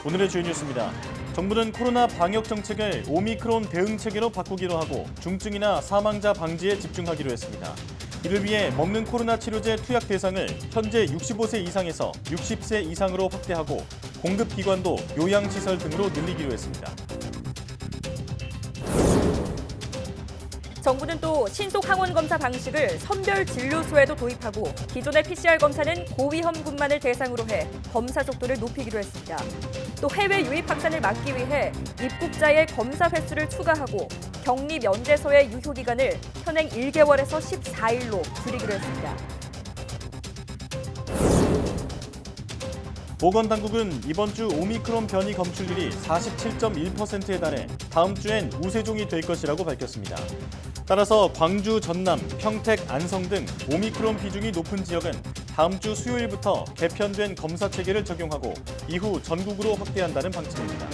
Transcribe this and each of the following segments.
오늘의 주요 뉴스입니다. 정부는 코로나 방역 정책을 오미크론 대응 체계로 바꾸기로 하고 중증이나 사망자 방지에 집중하기로 했습니다. 이를 위해 먹는 코로나 치료제 투약 대상을 현재 65세 이상에서 60세 이상으로 확대하고 공급 기관도 요양시설 등으로 늘리기로 했습니다. 정부는 또 신속 항원 검사 방식을 선별 진료소에도 도입하고 기존의 PCR 검사는 고위험군만을 대상으로 해 검사 속도를 높이기로 했습니다. 또 해외 유입 확산을 막기 위해 입국자의 검사 횟수를 추가하고 격리 면제소의 유효 기간을 현행 1개월에서 14일로 줄이기로 했습니다. 보건당국은 이번 주 오미크론 변이 검출률이 47.1%에 달해 다음 주엔 우세종이 될 것이라고 밝혔습니다. 따라서 광주, 전남, 평택, 안성 등 오미크론 비중이 높은 지역은 다음 주 수요일부터 개편된 검사 체계를 적용하고 이후 전국으로 확대한다는 방침입니다.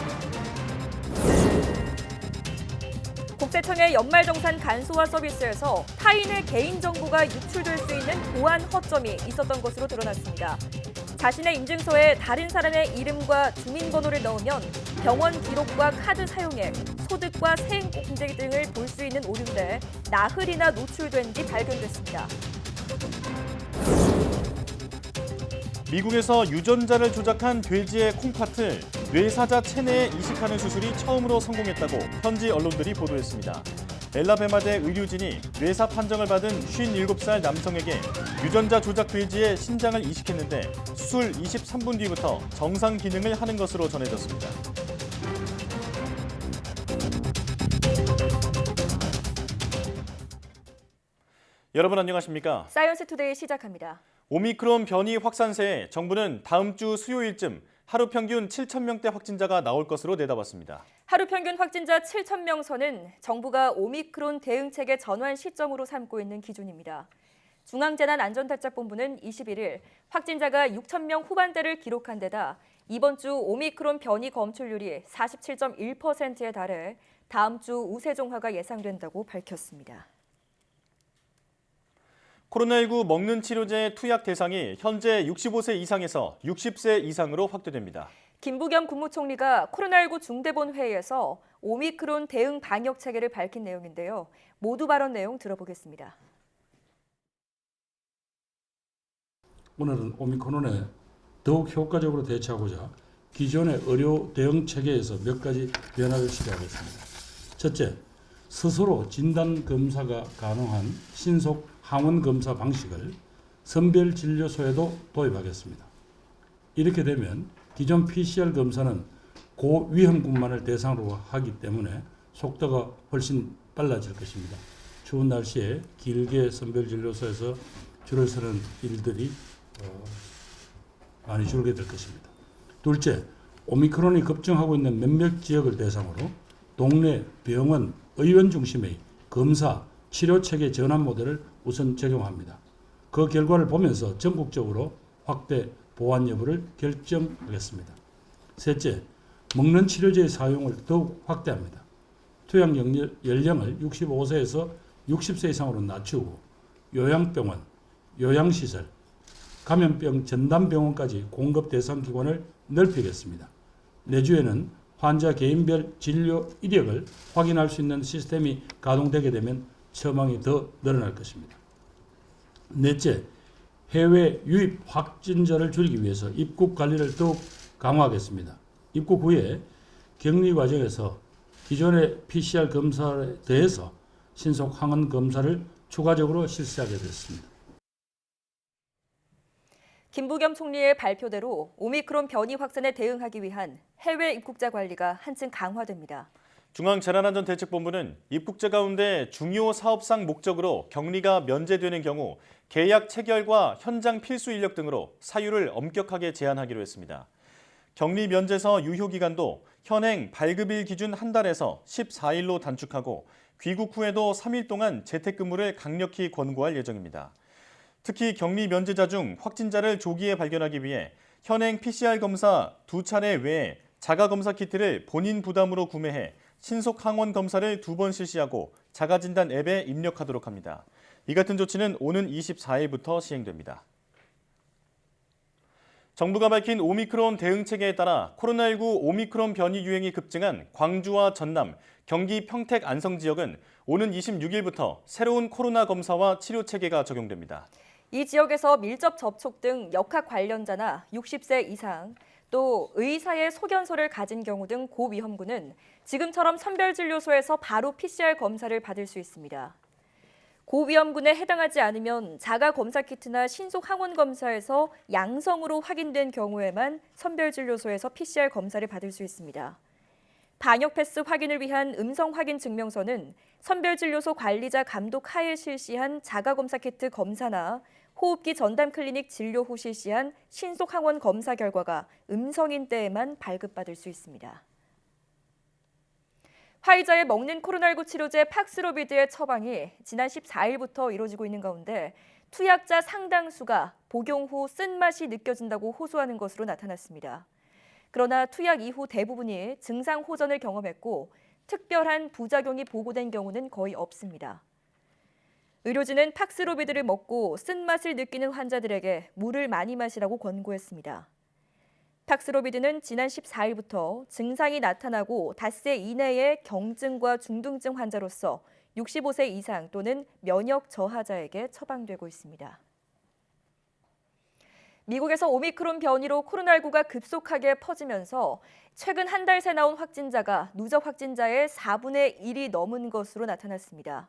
국세청의 연말정산 간소화 서비스에서 타인의 개인정보가 유출될 수 있는 보안 허점이 있었던 것으로 드러났습니다. 자신의 인증서에 다른 사람의 이름과 주민번호를 넣으면 병원 기록과 카드 사용액, 소득과 세액 공제 등을 볼 수 있는 오류인데 나흘이나 노출된 뒤 발견됐습니다. 미국에서 유전자를 조작한 돼지의 콩팥을 뇌사자 체내에 이식하는 수술이 처음으로 성공했다고 현지 언론들이 보도했습니다. 엘라베마대 의료진이 뇌사 판정을 받은 57살 남성에게 유전자 조작 돼지의 신장을 이식했는데 수술 23분 뒤부터 정상 기능을 하는 것으로 전해졌습니다. 여러분 안녕하십니까? 사이언스 투데이 시작합니다. 오미크론 변이 확산세에 정부는 다음 주 수요일쯤 하루 평균 7,000명대 확진자가 나올 것으로 내다봤습니다. 하루 평균 확진자 7,000명 선은 정부가 오미크론 대응체계 전환 시점으로 삼고 있는 기준입니다. 중앙재난안전대책본부는 21일 확진자가 6,000명 후반대를 기록한 데다 이번 주 오미크론 변이 검출률이 47.1%에 달해 다음 주 우세종화가 예상된다고 밝혔습니다. 코로나19 먹는 치료제 투약 대상이 현재 65세 이상에서 60세 이상으로 확대됩니다. 김부겸 국무총리가 코로나19 중대본 회의에서 오미크론 대응 방역 체계를 밝힌 내용인데요. 모두 발언 내용 들어보겠습니다. 오늘은 오미크론에 더욱 효과적으로 대처하고자 기존의 의료 대응 체계에서 몇 가지 변화를 시도하겠습니다. 첫째, 스스로 진단 검사가 가능한 신속 항원 검사 방식을 선별 진료소에도 도입하겠습니다. 이렇게 되면 기존 PCR 검사는 고위험군만을 대상으로 하기 때문에 속도가 훨씬 빨라질 것입니다. 추운 날씨에 길게 선별 진료소에서 줄을 서는 일들이 많이 줄게 될 것입니다. 둘째, 오미크론이 급증하고 있는 몇몇 지역을 대상으로 동네, 병원, 의원 중심의 검사, 치료체계 전환 모델을 우선 적용합니다. 그 결과를 보면서 전국적으로 확대 보완 여부를 결정하겠습니다. 셋째, 먹는 치료제의 사용을 더욱 확대합니다. 투약 연령을 65세에서 60세 이상으로 낮추고 요양병원, 요양시설, 감염병 전담병원까지 공급 대상 기관을 넓히겠습니다. 내주에는 환자 개인별 진료 이력을 확인할 수 있는 시스템이 가동되게 되면 처방이 더 늘어날 것입니다. 넷째, 해외 유입 확진자를 줄이기 위해서 입국 관리를 더욱 강화하겠습니다. 입국 후에 격리 과정에서 기존의 PCR 검사에 더해서 신속 항원 검사를 추가적으로 실시하게 됐습니다. 김부겸 총리의 발표대로 오미크론 변이 확산에 대응하기 위한 해외 입국자 관리가 한층 강화됩니다. 중앙재난안전대책본부는 입국자 가운데 중요 사업상 목적으로 격리가 면제되는 경우 계약 체결과 현장 필수 인력 등으로 사유를 엄격하게 제한하기로 했습니다. 격리 면제서 유효 기간도 현행 발급일 기준 한 달에서 14일로 단축하고 귀국 후에도 3일 동안 재택근무를 강력히 권고할 예정입니다. 특히 격리 면제자 중 확진자를 조기에 발견하기 위해 현행 PCR 검사 2차례 외에 자가검사 키트를 본인 부담으로 구매해 신속 항원 검사를 2번 실시하고 자가진단 앱에 입력하도록 합니다. 이 같은 조치는 오는 24일부터 시행됩니다. 정부가 밝힌 오미크론 대응 체계에 따라 코로나19 오미크론 변이 유행이 급증한 광주와 전남, 경기 평택 안성 지역은 오는 26일부터 새로운 코로나 검사와 치료 체계가 적용됩니다. 이 지역에서 밀접 접촉 등 역학 관련자나 60세 이상, 또 의사의 소견서를 가진 경우 등 고위험군은 지금처럼 선별진료소에서 바로 PCR 검사를 받을 수 있습니다. 고위험군에 해당하지 않으면 자가검사키트나 신속항원검사에서 양성으로 확인된 경우에만 선별진료소에서 PCR 검사를 받을 수 있습니다. 방역패스 확인을 위한 음성확인 증명서는 선별진료소 관리자 감독 하에 실시한 자가검사키트 검사나 호흡기 전담 클리닉 진료 후 실시한 신속항원 검사 결과가 음성인 때에만 발급받을 수 있습니다. 화이자의 먹는 코로나19 치료제 팍스로비드의 처방이 지난 14일부터 이뤄지고 있는 가운데 투약자 상당수가 복용 후 쓴맛이 느껴진다고 호소하는 것으로 나타났습니다. 그러나 투약 이후 대부분이 증상 호전을 경험했고 특별한 부작용이 보고된 경우는 거의 없습니다. 의료진은 팍스로비드를 먹고 쓴맛을 느끼는 환자들에게 물을 많이 마시라고 권고했습니다. 팍스로비드는 지난 14일부터 증상이 나타나고 닷새 이내의 경증과 중등증 환자로서 65세 이상 또는 면역 저하자에게 처방되고 있습니다. 미국에서 오미크론 변이로 코로나19가 급속하게 퍼지면서 최근 한 달 새 나온 확진자가 누적 확진자의 4분의 1이 넘은 것으로 나타났습니다.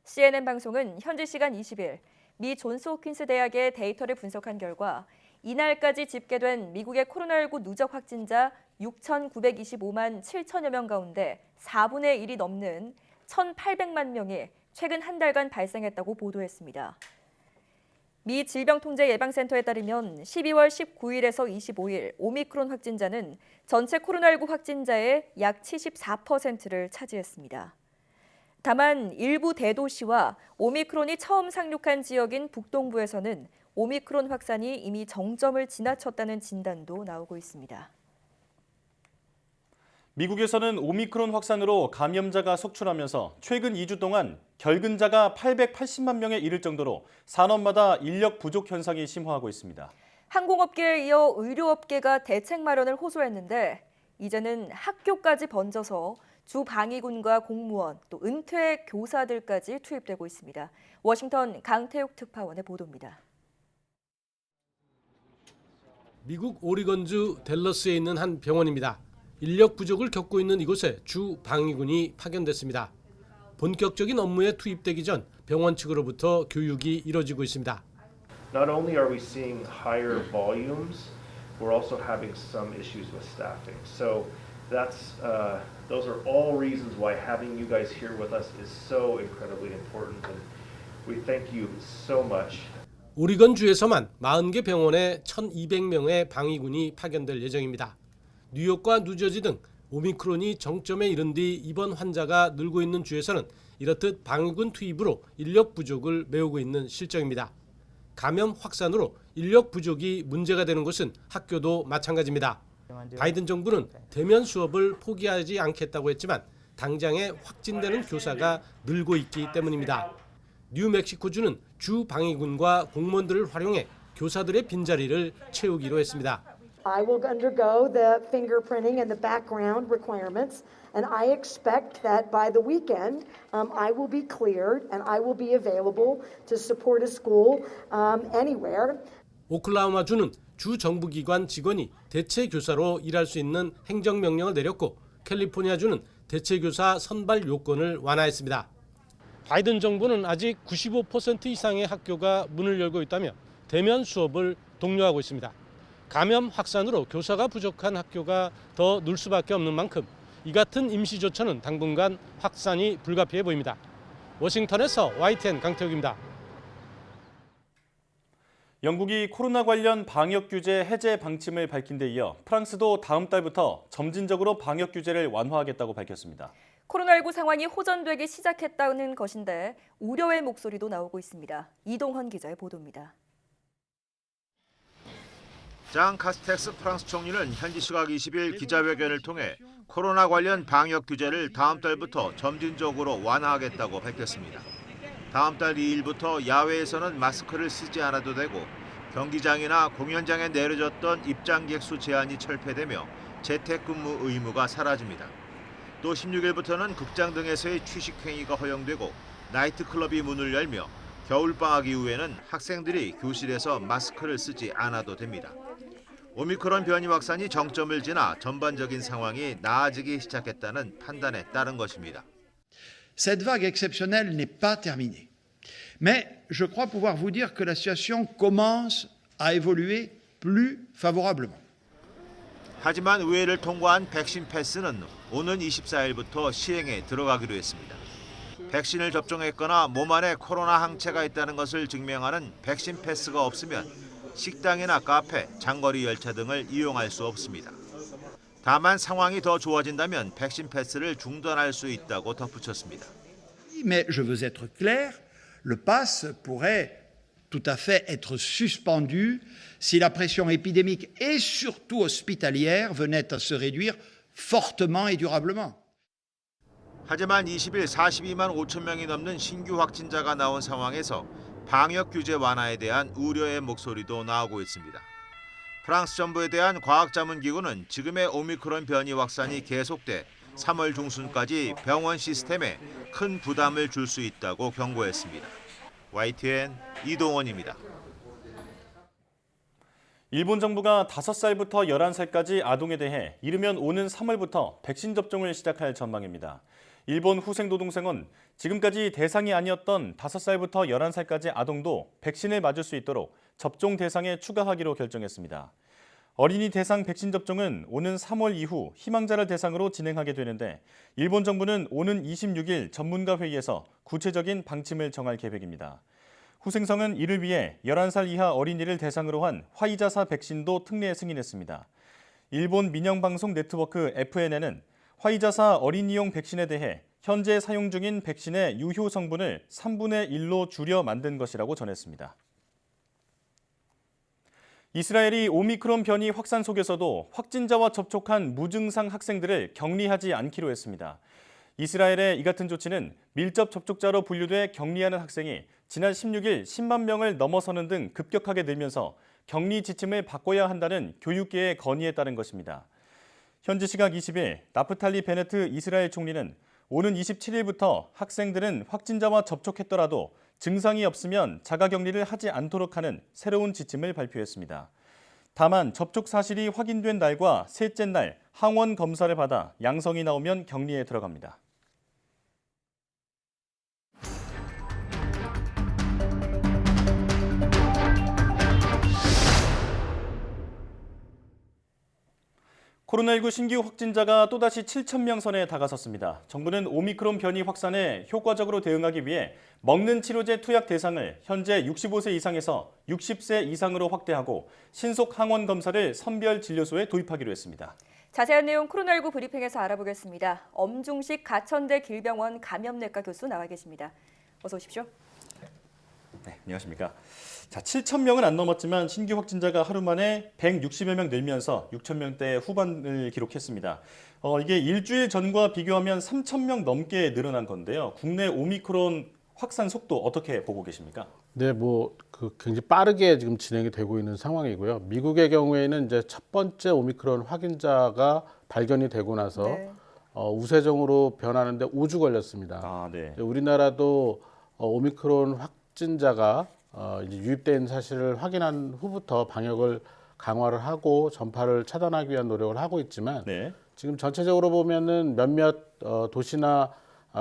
CNN 방송은 현지 시간 20일 미 존스홉킨스 대학의 데이터를 분석한 결과 이날까지 집계된 미국의 코로나19 누적 확진자 6,925만 7천여 명 가운데 4분의 1이 넘는 1,800만 명이 최근 한 달간 발생했다고 보도했습니다. 미 질병통제예방센터에 따르면 12월 19일에서 25일 오미크론 확진자는 전체 코로나19 확진자의 약 74%를 차지했습니다. 다만 일부 대도시와 오미크론이 처음 상륙한 지역인 북동부에서는 오미크론 확산이 이미 정점을 지나쳤다는 진단도 나오고 있습니다. 미국에서는 오미크론 확산으로 감염자가 속출하면서 최근 2주 동안 결근자가 880만 명에 이를 정도로 산업마다 인력 부족 현상이 심화하고 있습니다. 항공업계에 이어 의료업계가 대책 마련을 호소했는데 이제는 학교까지 번져서 주방위군과 공무원, 또 은퇴 교사들까지 투입되고 있습니다. 워싱턴 강태욱 특파원의 보도입니다. 미국 오리건주 댈러스에 있는 한 병원입니다. 인력 부족을 겪고 있는 이곳에 주 방위군이 파견됐습니다. 본격적인 업무에 투입되기 전 병원 측으로부터 교육이 이뤄지고 있습니다. Not only are we seeing higher volumes, we're also having some issues with staffing. So those are all reasons why having you guys here with us is so incredibly important, and we thank you so much. 오리건주에서만 40개 병원에 1,200명의 방위군이 파견될 예정입니다. 뉴욕과 뉴저지 등 오미크론이 정점에 이른 뒤 입원 환자가 늘고 있는 주에서는 이렇듯 방위군 투입으로 인력 부족을 메우고 있는 실정입니다. 감염 확산으로 인력 부족이 문제가 되는 것은 학교도 마찬가지입니다. 바이든 정부는 대면 수업을 포기하지 않겠다고 했지만 당장에 확진되는 교사가 늘고 있기 때문입니다. 뉴멕시코주는 주 방위군과 공무원들을 활용해 교사들의 빈자리를 채우기로 했습니다. I will undergo the fingerprinting and the background requirements, and I expect that by the weekend I will be cleared and I will be available to support a school anywhere. 오클라호마주는 주 정부기관 직원이 대체 교사로 일할 수 있는 행정명령을 내렸고 캘리포니아주는 대체 교사 선발 요건을 완화했습니다. 바이든 정부는 아직 95% 이상의 학교가 문을 열고 있다며 대면 수업을 독려하고 있습니다. 감염 확산으로 교사가 부족한 학교가 더 늘 수밖에 없는 만큼 이 같은 임시 조처는 당분간 확산이 불가피해 보입니다. 워싱턴에서 YTN 강태욱입니다. 영국이 코로나 관련 방역 규제 해제 방침을 밝힌 데 이어 프랑스도 다음 달부터 점진적으로 방역 규제를 완화하겠다고 밝혔습니다. 코로나19 상황이 호전되기 시작했다는 것인데 우려의 목소리도 나오고 있습니다. 이동헌 기자의 보도입니다. 장 카스텍스 프랑스 총리는 현지 시각 20일 기자회견을 통해 코로나 관련 방역 규제를 다음 달부터 점진적으로 완화하겠다고 밝혔습니다. 다음 달 2일부터 야외에서는 마스크를 쓰지 않아도 되고 경기장이나 공연장에 내려졌던 입장객 수 제한이 철폐되며 재택근무 의무가 사라집니다. 또 16일부터는 극장 등에서의 취식행위가 허용되고 나이트클럽이 문을 열며 겨울방학 이후에는 학생들이 교실에서 마스크를 쓰지 않아도 됩니다. 오미크론 변이 확산이 정점을 지나 전반적인 상황이 나아지기 시작했다는 판단에 따른 것입니다. Cette vague exceptionnelle n'est pas terminée. Mais je crois pouvoir vous dire que la situation commence à évoluer plus favorablement. 하지만 의회를 통과한 백신 패스는 오는 24일부터 시행에 들어가기로 했습니다. 백신을 접종했거나 몸 안에 코로나 항체가 있다는 것을 증명하는 백신 패스가 없으면 식당이나 카페, 장거리 열차 등을 이용할 수 없습니다. 다만 상황이 더 좋아진다면 백신 패스를 중단할 수 있다고 덧붙였습니다. Mais je veux être clair, le pass pourrait tout à fait être suspendu si la pression épidémique et surtout hospitalière venait à se réduire fortement et durablement. 하지만 20일 42만 5천 명이 넘는 신규 확진자가 나온 상황에서 방역 규제 완화에 대한 우려의 목소리도 나오고 있습니다. 프랑스 정부에 대한 과학자문기구는 지금의 오미크론 변이 확산이 계속돼 3월 중순까지 병원 시스템에 큰 부담을 줄 수 있다고 경고했습니다. YTN 이동원입니다. 일본 정부가 5살부터 11살까지 아동에 대해 이르면 오는 3월부터 백신 접종을 시작할 전망입니다. 일본 후생노동생은 지금까지 대상이 아니었던 5살부터 11살까지 아동도 백신을 맞을 수 있도록 접종 대상에 추가하기로 결정했습니다. 어린이 대상 백신 접종은 오는 3월 이후 희망자를 대상으로 진행하게 되는데 일본 정부는 오는 26일 전문가 회의에서 구체적인 방침을 정할 계획입니다. 후생성은 이를 위해 11살 이하 어린이를 대상으로 한 화이자사 백신도 특례 승인했습니다. 일본 민영방송 네트워크 FNN은 화이자사 어린이용 백신에 대해 현재 사용 중인 백신의 유효 성분을 3분의 1로 줄여 만든 것이라고 전했습니다. 이스라엘이 오미크론 변이 확산 속에서도 확진자와 접촉한 무증상 학생들을 격리하지 않기로 했습니다. 이스라엘의 이 같은 조치는 밀접 접촉자로 분류돼 격리하는 학생이 지난 16일 10만 명을 넘어서는 등 급격하게 늘면서 격리 지침을 바꿔야 한다는 교육계의 건의에 따른 것입니다. 현지 시각 20일 나프탈리 베네트 이스라엘 총리는 오는 27일부터 학생들은 확진자와 접촉했더라도 증상이 없으면 자가격리를 하지 않도록 하는 새로운 지침을 발표했습니다. 다만 접촉 사실이 확인된 날과 셋째 날 항원 검사를 받아 양성이 나오면 격리에 들어갑니다. 코로나19 신규 확진자가 또다시 7천 명 선에 다가섰습니다. 정부는 오미크론 변이 확산에 효과적으로 대응하기 위해 먹는 치료제 투약 대상을 현재 65세 이상에서 60세 이상으로 확대하고 신속 항원 검사를 선별 진료소에 도입하기로 했습니다. 자세한 내용 코로나19 브리핑에서 알아보겠습니다. 엄중식 가천대 길병원 감염내과 교수 나와 계십니다. 어서 오십시오. 네, 안녕하십니까. 자, 7천 명은 안 넘었지만 신규 확진자가 하루 만에 160여 명 늘면서 6천 명대 후반을 기록했습니다. 이게 일주일 전과 비교하면 3천 명 넘게 늘어난 건데요. 국내 오미크론 확산 속도 어떻게 보고 계십니까? 네, 굉장히 빠르게 지금 진행이 되고 있는 상황이고요. 미국의 경우에는 이제 첫 번째 오미크론 확진자가 발견이 되고 나서 네. 우세종으로 변하는데 5주 걸렸습니다. 아, 네. 우리나라도 오미크론 확진자가 이제 유입된 사실을 확인한 후부터 방역을 강화를 하고 전파를 차단하기 위한 노력을 하고 있지만 네. 지금 전체적으로 보면은 몇몇 도시나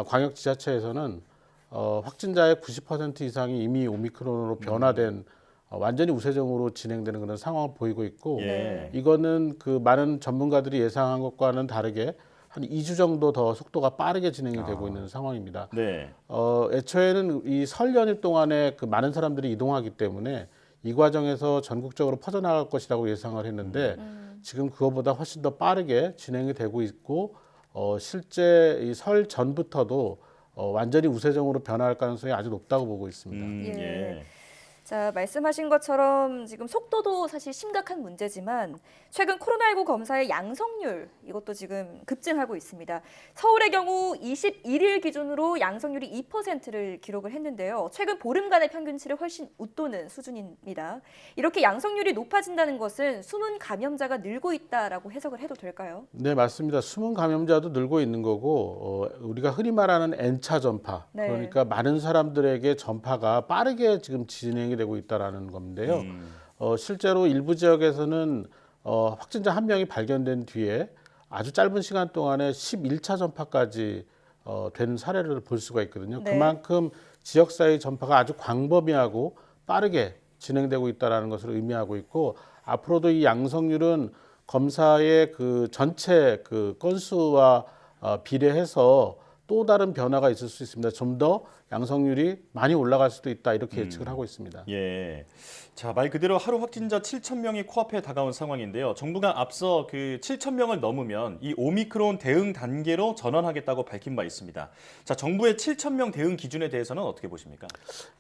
광역 지자체에서는 확진자의 90% 이상이 이미 오미크론으로 변화된 완전히 우세종으로 진행되는 그런 상황을 보이고 있고 예. 이거는 그 많은 전문가들이 예상한 것과는 다르게 한 2주 정도 더 속도가 빠르게 진행이 되고 있는 상황입니다. 네. 애초에는 이 설 연휴 동안에 그 많은 사람들이 이동하기 때문에 이 과정에서 전국적으로 퍼져나갈 것이라고 예상을 했는데 지금 그거보다 훨씬 더 빠르게 진행이 되고 있고 실제 이 설 전부터도 완전히 우세종으로 변화할 가능성이 아주 높다고 보고 있습니다. 예. 자, 말씀하신 것처럼 지금 속도도 사실 심각한 문제지만 최근 코로나19 검사의 양성률 이것도 지금 급증하고 있습니다. 서울의 경우 21일 기준으로 양성률이 2%를 기록을 했는데요. 최근 보름간의 평균치를 훨씬 웃도는 수준입니다. 이렇게 양성률이 높아진다는 것은 숨은 감염자가 늘고 있다라고 해석을 해도 될까요? 네, 맞습니다. 숨은 감염자도 늘고 있는 거고 우리가 흔히 말하는 N차 전파, 네. 그러니까 많은 사람들에게 전파가 빠르게 지금 진행이 되고 있다라는 건데요. 실제로 일부 지역에서는 확진자 한 명이 발견된 뒤에 아주 짧은 시간 동안에 11차 전파까지 된 사례를 볼 수가 있거든요. 네. 그만큼 지역사회 전파가 아주 광범위하고 빠르게 진행되고 있다는 것을 의미하고 있고, 앞으로도 이 양성률은 검사의 그 전체 그 건수와 비례해서 또 다른 변화가 있을 수 있습니다. 좀 더 양성률이 많이 올라갈 수도 있다, 이렇게 예측을 하고 있습니다. 예. 자, 말 그대로 하루 확진자 7,000명이 코앞에 다가온 상황인데요. 정부가 앞서 그 7,000명을 넘으면 이 오미크론 대응 단계로 전환하겠다고 밝힌 바 있습니다. 자, 정부의 7,000명 대응 기준에 대해서는 어떻게 보십니까?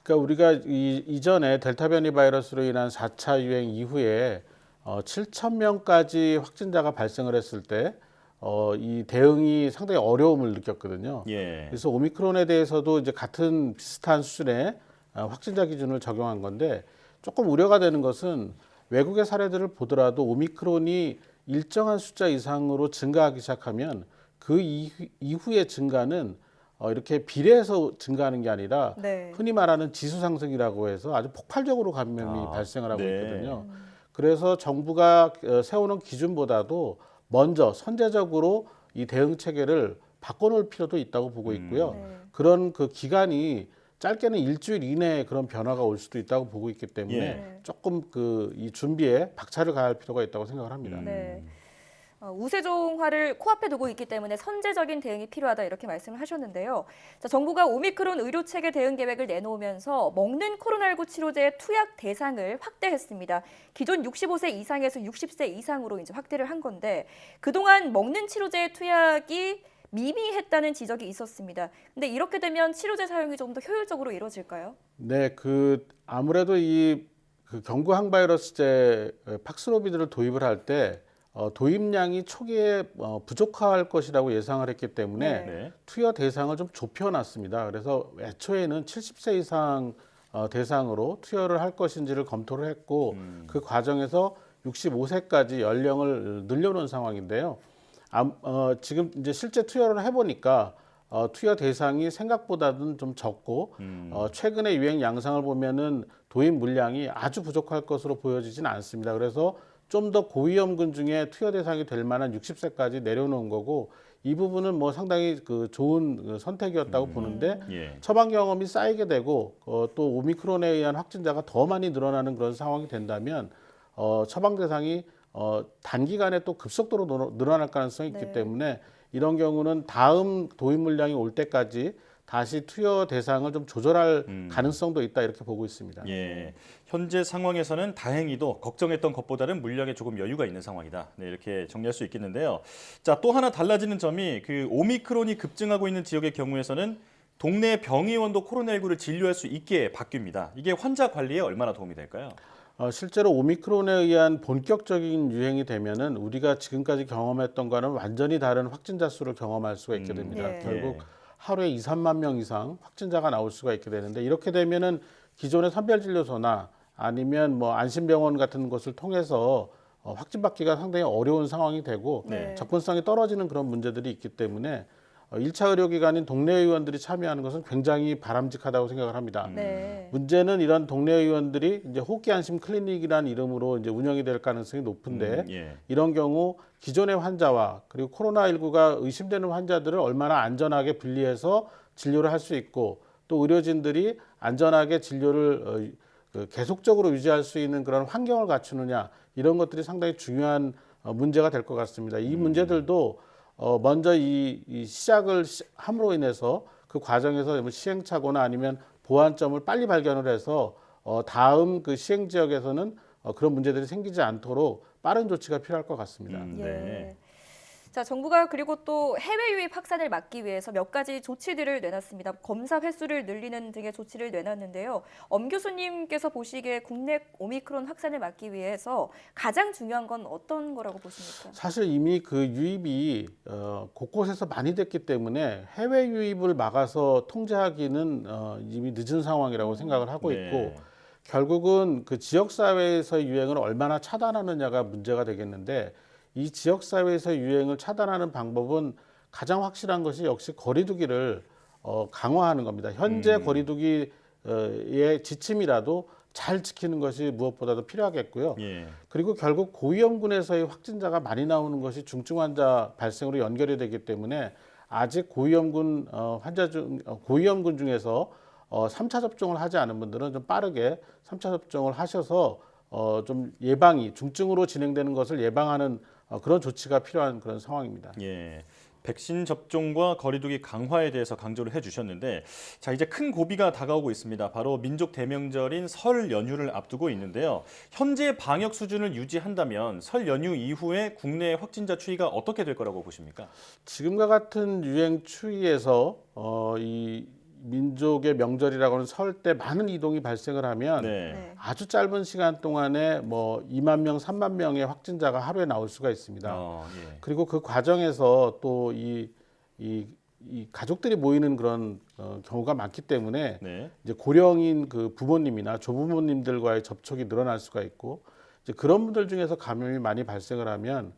그러니까 우리가 이전에 델타 변이 바이러스로 인한 4차 유행 이후에 7,000명까지 확진자가 발생을 했을 때 이 대응이 상당히 어려움을 느꼈거든요. 예. 그래서 오미크론에 대해서도 이제 같은 비슷한 수준의 확진자 기준을 적용한 건데, 조금 우려가 되는 것은 외국의 사례들을 보더라도 오미크론이 일정한 숫자 이상으로 증가하기 시작하면 그 이후의 증가는 이렇게 비례해서 증가하는 게 아니라 네. 흔히 말하는 지수 상승이라고 해서 아주 폭발적으로 감염이 발생을 하고 네. 있거든요. 그래서 정부가 세우는 기준보다도 먼저 선제적으로 이 대응 체계를 바꿔놓을 필요도 있다고 보고 있고요. 네. 그런 그 기간이 짧게는 일주일 이내에 그런 변화가 올 수도 있다고 보고 있기 때문에 예. 조금 이 준비에 박차를 가할 필요가 있다고 생각을 합니다. 네. 우세종화를 코앞에 두고 있기 때문에 선제적인 대응이 필요하다 이렇게 말씀을 하셨는데요. 자, 정부가 오미크론 의료체계 대응 계획을 내놓으면서 먹는 코로나19 치료제의 투약 대상을 확대했습니다. 기존 65세 이상에서 60세 이상으로 이제 확대를 한 건데, 그동안 먹는 치료제의 투약이 미미했다는 지적이 있었습니다. 근데 이렇게 되면 치료제 사용이 좀 더 효율적으로 이루어질까요? 네, 아무래도 그 경구 항바이러스제 팍스로비드를 도입을 할 때 도입량이 초기에 부족할 것이라고 예상을 했기 때문에 네. 투여 대상을 좀 좁혀놨습니다. 그래서 애초에는 70세 이상 대상으로 투여를 할 것인지를 검토를 했고, 그 과정에서 65세까지 연령을 늘려놓은 상황인데요. 지금 이제 실제 투여를 해보니까 투여 대상이 생각보다는 좀 적고 최근의 유행 양상을 보면은 도입 물량이 아주 부족할 것으로 보여지진 않습니다. 그래서 좀 더 고위험군 중에 투여 대상이 될 만한 60세까지 내려놓은 거고, 이 부분은 뭐 상당히 좋은 선택이었다고 보는데, 예. 처방 경험이 쌓이게 되고 또 오미크론에 의한 확진자가 더 많이 늘어나는 그런 상황이 된다면 처방 대상이 단기간에 또 급속도로 늘어날 가능성이 있기 네. 때문에 이런 경우는 다음 도입 물량이 올 때까지 다시 투여 대상을 좀 조절할 가능성도 있다, 이렇게 보고 있습니다. 예. 현재 상황에서는 다행히도 걱정했던 것보다는 물량에 조금 여유가 있는 상황이다. 네, 이렇게 정리할 수 있겠는데요. 자, 또 하나 달라지는 점이 그 오미크론이 급증하고 있는 지역의 경우에서는 동네 병의원도 코로나19를 진료할 수 있게 바뀝니다. 이게 환자 관리에 얼마나 도움이 될까요? 실제로 오미크론에 의한 본격적인 유행이 되면은 우리가 지금까지 경험했던 거는 완전히 다른 확진자 수를 경험할 수가 있게 됩니다. 네. 결국 하루에 2, 3만 명 이상 확진자가 나올 수가 있게 되는데, 이렇게 되면은 기존의 선별진료소나 아니면 뭐 안심병원 같은 곳을 통해서 확진받기가 상당히 어려운 상황이 되고 네. 접근성이 떨어지는 그런 문제들이 있기 때문에 1차 의료기관인 동네 의원들이 참여하는 것은 굉장히 바람직하다고 생각을 합니다. 네. 문제는 이런 동네 의원들이 이제 호흡기 안심 클리닉이라는 이름으로 이제 운영이 될 가능성이 높은데, 예. 이런 경우 기존의 환자와 그리고 코로나19가 의심되는 환자들을 얼마나 안전하게 분리해서 진료를 할 수 있고, 또 의료진들이 안전하게 진료를 계속적으로 유지할 수 있는 그런 환경을 갖추느냐, 이런 것들이 상당히 중요한 문제가 될 것 같습니다. 이 문제들도 먼저 이 시작을 함으로 인해서 그 과정에서 시행착오나 아니면 보완점을 빨리 발견을 해서 다음 그 시행 지역에서는 그런 문제들이 생기지 않도록 빠른 조치가 필요할 것 같습니다. 네. 자, 정부가 그리고 또 해외 유입 확산을 막기 위해서 몇 가지 조치들을 내놨습니다. 검사 횟수를 늘리는 등의 조치를 내놨는데요. 엄 교수님께서 보시기에 국내 오미크론 확산을 막기 위해서 가장 중요한 건 어떤 거라고 보십니까? 사실 이미 그 유입이 곳곳에서 많이 됐기 때문에 해외 유입을 막아서 통제하기는 이미 늦은 상황이라고 생각을 하고 있고 결국은 그 지역사회에서의 유행을 얼마나 차단하느냐가 문제가 되겠는데 이 지역사회에서 유행을 차단하는 방법은 가장 확실한 것이 역시 거리두기를 강화하는 겁니다. 현재 거리두기의 지침이라도 잘 지키는 것이 무엇보다도 필요하겠고요. 그리고 결국 고위험군에서의 확진자가 많이 나오는 것이 중증 환자 발생으로 연결이 되기 때문에 아직 고위험군 고위험군 중에서 3차 접종을 하지 않은 분들은 좀 빠르게 3차 접종을 하셔서 좀 예방이 중증으로 진행되는 것을 예방하는 그런 조치가 필요한 그런 상황입니다. 백신 접종과 거리두기 강화에 대해서 강조를 해주셨는데 자 이제 큰 고비가 다가오고 있습니다. 바로 민족 대명절인 설 연휴를 앞두고 있는데요. 현재 방역 수준을 유지한다면 설 연휴 이후에 국내 확진자 추이가 어떻게 될 거라고 보십니까? 지금과 같은 유행 추이에서 이 민족의 명절이라고 하는 설 때 많은 이동이 발생을 하면 아주 짧은 시간 동안에 뭐 2만 명, 3만 명의 확진자가 하루에 나올 수가 있습니다. 그리고 그 과정에서 또 이 가족들이 모이는 그런 경우가 많기 때문에 이제 고령인 그 부모님이나 조부모님들과의 접촉이 늘어날 수가 있고 이제 그런 분들 중에서 감염이 많이 발생을 하면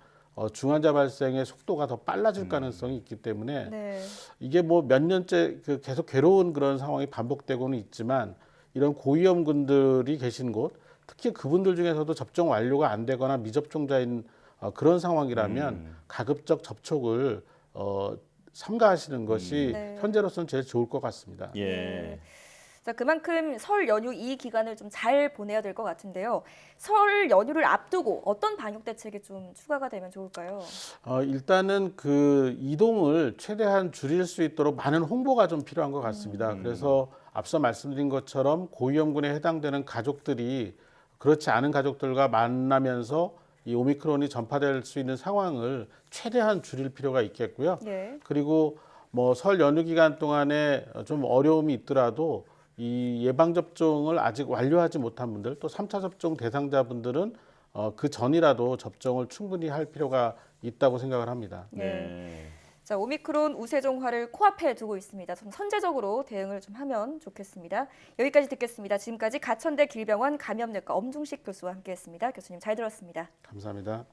중환자 발생의 속도가 더 빨라질 가능성이 있기 때문에 이게 뭐 몇 년째 계속 괴로운 그런 상황이 반복되고는 있지만 이런 고위험군들이 계신 곳, 특히 그분들 중에서도 접종 완료가 안 되거나 미접종자인 그런 상황이라면 가급적 접촉을 삼가하시는 것이 현재로서는 제일 좋을 것 같습니다. 자, 그만큼 설 연휴 이 기간을 좀 잘 보내야 될 것 같은데요. 설 연휴를 앞두고 어떤 방역 대책이 좀 추가가 되면 좋을까요? 일단은 그 이동을 최대한 줄일 수 있도록 많은 홍보가 좀 필요한 것 같습니다. 그래서 앞서 말씀드린 것처럼 고위험군에 해당되는 가족들이 그렇지 않은 가족들과 만나면서 이 오미크론이 전파될 수 있는 상황을 최대한 줄일 필요가 있겠고요. 그리고 뭐 설 연휴 기간 동안에 좀 어려움이 있더라도 이 예방접종을 아직 완료하지 못한 분들 또 3차 접종 대상자분들은 그 전이라도 접종을 충분히 할 필요가 있다고 생각을 합니다. 자, 오미크론 우세종화를 코앞에 두고 있습니다. 좀 선제적으로 대응을 좀 하면 좋겠습니다. 여기까지 듣겠습니다. 지금까지 가천대 길병원 감염내과 엄중식 교수와 함께했습니다. 교수님 잘 들었습니다. 감사합니다.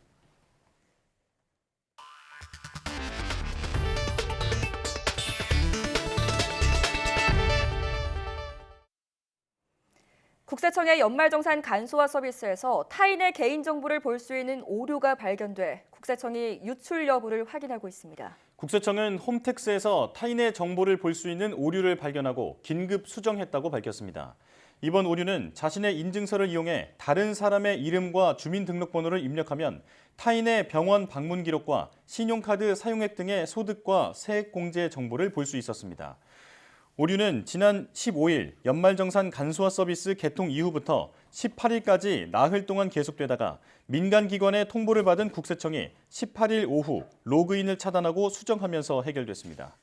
국세청의 연말정산 간소화 서비스에서 타인의 개인정보를 볼 수 있는 오류가 발견돼 국세청이 유출 여부를 확인하고 있습니다. 국세청은 홈택스에서 타인의 정보를 볼 수 있는 오류를 발견하고 긴급 수정했다고 밝혔습니다. 이번 오류는 자신의 인증서를 이용해 다른 사람의 이름과 주민등록번호를 입력하면 타인의 병원 방문 기록과 신용카드 사용액 등의 소득과 세액 공제 정보를 볼 수 있었습니다. 오류는 지난 15일 연말정산 간소화 서비스 개통 이후부터 18일까지 나흘 동안 계속되다가 민간기관의 통보를 받은 국세청이 18일 오후 로그인을 차단하고 수정하면서 해결됐습니다.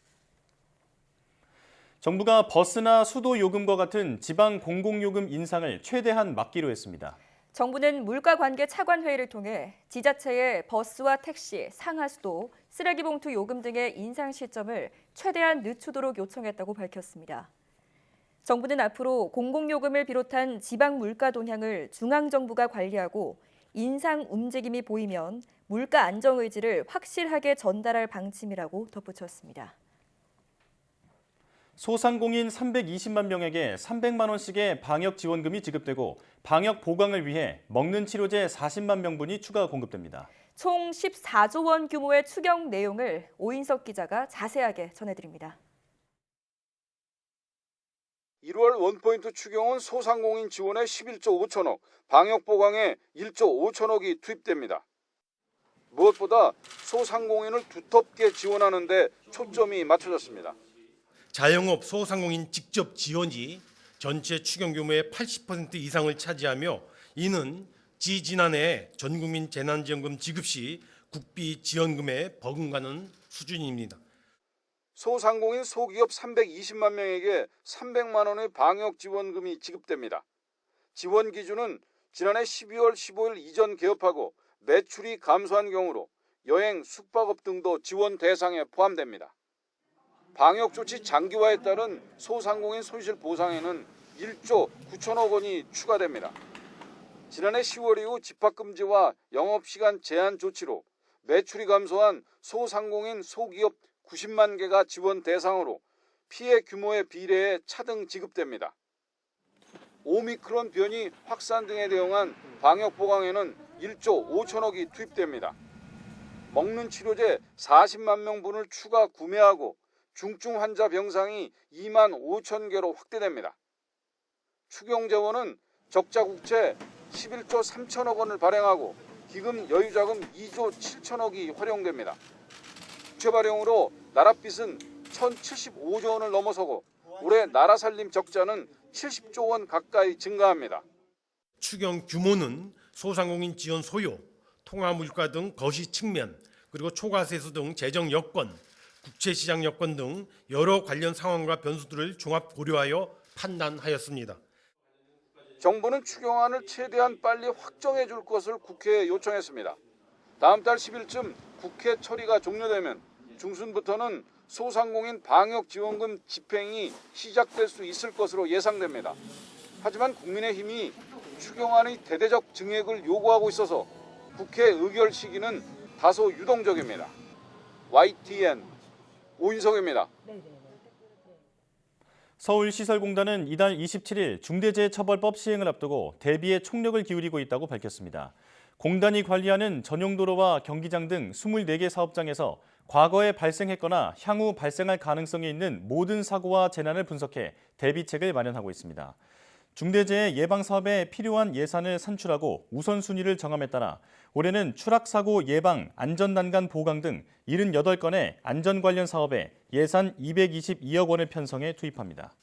정부가 버스나 수도요금과 같은 지방 공공요금 인상을 최대한 막기로 했습니다. 정부는 물가관계 차관회의를 통해 지자체의 버스와 택시, 상하수도, 쓰레기봉투 요금 등의 인상 시점을 최대한 늦추도록 요청했다고 밝혔습니다. 정부는 앞으로 공공요금을 비롯한 지방 물가 동향을 중앙정부가 관리하고 인상 움직임이 보이면 물가 안정 의지를 확실하게 전달할 방침이라고 덧붙였습니다. 소상공인 320만 명에게 300만 원씩의 방역 지원금이 지급되고 방역 보강을 위해 먹는 치료제 40만 명분이 추가 공급됩니다. 총 14조 원 규모의 추경 내용을 오인석 기자가 자세하게 전해드립니다. 1월 원포인트 추경은 소상공인 지원에 11조 5천억, 방역 보강에 1조 5천억이 투입됩니다. 무엇보다 소상공인을 두텁게 지원하는 데 초점이 맞춰졌습니다. 자영업 소상공인 직접 지원이 전체 추경 규모의 80% 이상을 차지하며 이는 지난해 전국민 재난지원금 지급 시 국비 지원금에 버금가는 수준입니다. 소상공인 소기업 320만 명에게 300만 원의 방역 지원금이 지급됩니다. 지원 기준은 지난해 12월 15일 이전 개업하고 매출이 감소한 경우로 여행, 숙박업 등도 지원 대상에 포함됩니다. 방역 조치 장기화에 따른 소상공인 손실 보상에는 1조 9천억 원이 추가됩니다. 지난해 10월 이후 집합금지와 영업시간 제한 조치로 매출이 감소한 소상공인 소기업 90만 개가 지원 대상으로 피해 규모에 비례해 차등 지급됩니다. 오미크론 변이 확산 등에 대응한 방역 보강에는 1조 5천억이 투입됩니다. 먹는 치료제 40만 명분을 추가 구매하고 중증 환자 병상이 2만 5천 개로 확대됩니다. 추경 재원은 적자 국채 11조 3천억 원을 발행하고 기금 여유자금 2조 7천억이 활용됩니다. 국채 발행으로 나랏빚은 1,075조 원을 넘어서고 올해 나라 살림 적자는 70조 원 가까이 증가합니다. 추경 규모는 소상공인 지원 소요, 통화 물가 등 거시 측면, 그리고 초과세수 등 재정 여건, 국채시장 여건 등 여러 관련 상황과 변수들을 종합 고려하여 판단하였습니다. 정부는 추경안을 최대한 빨리 확정해 줄 것을 국회에 요청했습니다. 다음 달 10일쯤 국회 처리가 종료되면 중순부터는 소상공인 방역 지원금 집행이 시작될 수 있을 것으로 예상됩니다. 하지만 국민의힘이 추경안의 대대적 증액을 요구하고 있어서 국회 의결 시기는 다소 유동적입니다. YTN 오인성입니다. 서울시설공단은 이달 27일 중대재해처벌법 시행을 앞두고 대비에 총력을 기울이고 있다고 밝혔습니다. 공단이 관리하는 전용도로와 경기장 등 24개 사업장에서 과거에 발생했거나 향후 발생할 가능성이 있는 모든 사고와 재난을 분석해 대비책을 마련하고 있습니다. 중대재해 예방 사업에 필요한 예산을 산출하고 우선순위를 정함에 따라 올해는 추락사고 예방, 안전난간 보강 등 78건의 안전 관련 사업에 예산 222억 원을 편성해 투입합니다.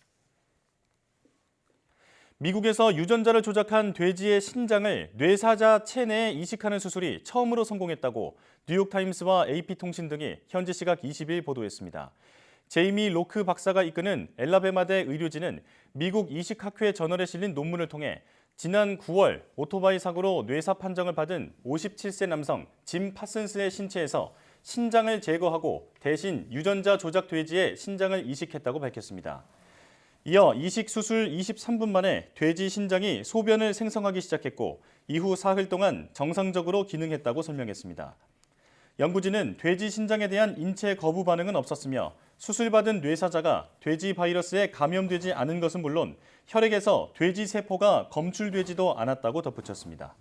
미국에서 유전자를 조작한 돼지의 신장을 뇌사자 체내에 이식하는 수술이 처음으로 성공했다고 뉴욕타임스와 AP통신 등이 현지 시각 20일 보도했습니다. 제이미 로크 박사가 이끄는 엘라베마대 의료진은 미국 이식학회 저널에 실린 논문을 통해 지난 9월 오토바이 사고로 뇌사 판정을 받은 57세 남성 짐 파슨스의 신체에서 신장을 제거하고 대신 유전자 조작 돼지의 신장을 이식했다고 밝혔습니다. 이어 이식 수술 23분 만에 돼지 신장이 소변을 생성하기 시작했고 이후 사흘 동안 정상적으로 기능했다고 설명했습니다. 연구진은 돼지 신장에 대한 인체 거부 반응은 없었으며 수술받은 뇌사자가 돼지 바이러스에 감염되지 않은 것은 물론 혈액에서 돼지 세포가 검출되지도 않았다고 덧붙였습니다.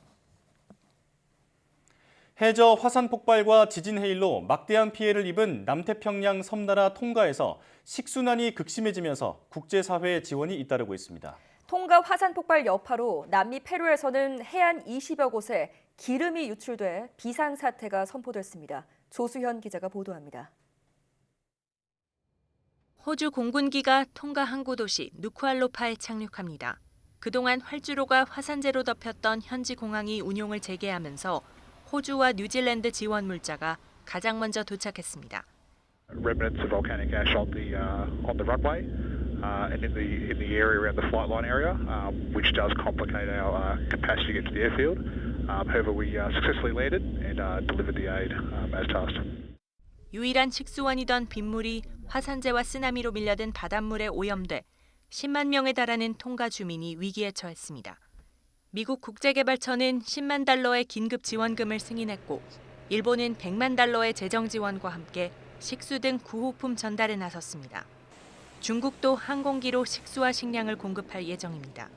해저 화산 폭발과 지진 해일로 막대한 피해를 입은 남태평양 섬나라 통가에서 식순환이 극심해지면서 국제사회의 지원이 잇따르고 있습니다. 통가 화산 폭발 여파로 남미 페루에서는 해안 20여 곳에 기름이 유출돼 비상사태가 선포됐습니다. 조수현 기자가 보도합니다. 호주 공군기가 통가 항구 도시 누쿠알로파에 착륙합니다. 그동안 활주로가 화산재로 덮였던 현지 공항이 운용을 재개하면서 호주와 뉴질랜드 지원 물자가 가장 먼저 도착했습니다. Remnants of volcanic ash on the runway and in the area around the flight line area, which does complicate our capacity to get to the airfield. However, we successfully landed and delivered the aid as tasked. 유일한 식수원이던 빗물이 화산재와 쓰나미로 밀려든 바닷물에 오염돼 10만 명에 달하는 통가 주민이 위기에 처했습니다. 미국 국제개발처는 10만 달러의 긴급 지원금을 승인했고 일본은 100만 달러의 재정 지원과 함께 식수 등 구호품 전달에 나섰습니다. 중국도 항공기로 식수와 식량을 공급할 예정입니다.